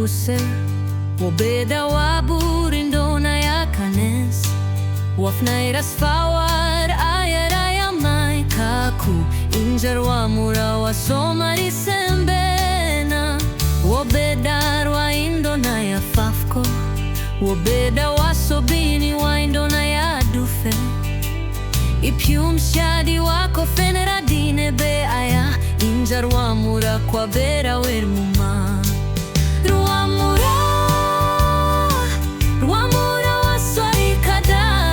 duse Wobeda waburindo na yakanes Wafnairas fawar ayaraya mai kaku Injar wamura wasomari sembena Wobedar wa indo na ya fafko Wobeda wasobini wa indo na ya dufe Ipium shadi wako fenera dine be aya Injar wamura kwa bera wermuma Ruamura waswari kada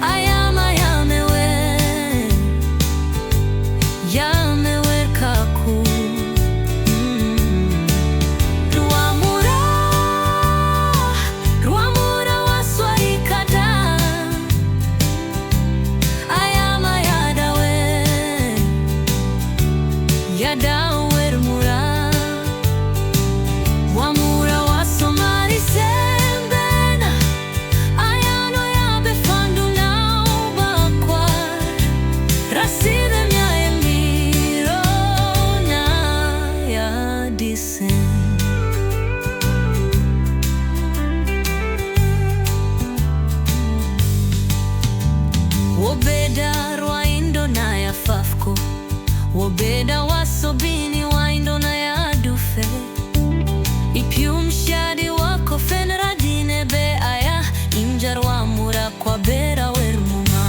Ayama yamewer kaku Ruamura waswari kada Ayama yadawer mura Wamura wasomari sembena Ayano yabe fandu na ubakwar Raside mya Yemiro Na Yadisen Wobeda rwa indo na ya fafko Wobeda wasobini wa indo na ya dufe Ipium shadi wako fenera dine be aya Injar wamura kwa bera wermuma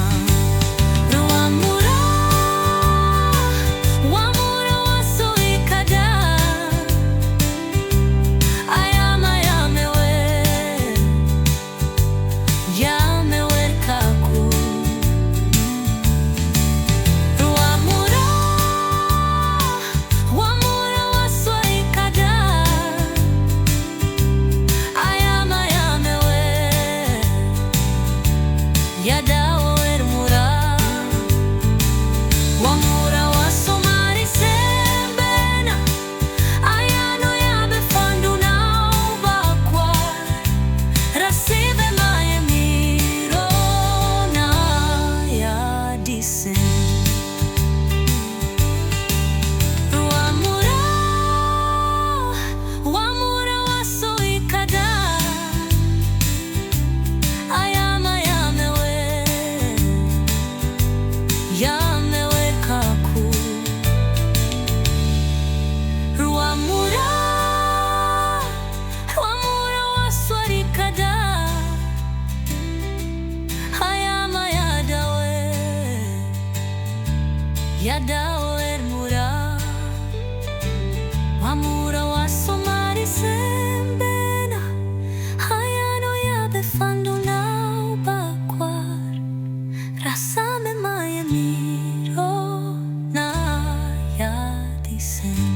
Wamura wasoi kada Ayama yamewer kaku Yadawer mura Wamura wasomari sembena Ayano yabe fandu na ubakwar Rasibe ma Yemiro Na Yadisen Wamura wasoi kada yamewer kaku Ruamura waswari kada Ayama yadawer mura Wamura wasomari sembena Ayano yabe fandu na ubakwar Rasame ma Yemiro Na Yadisen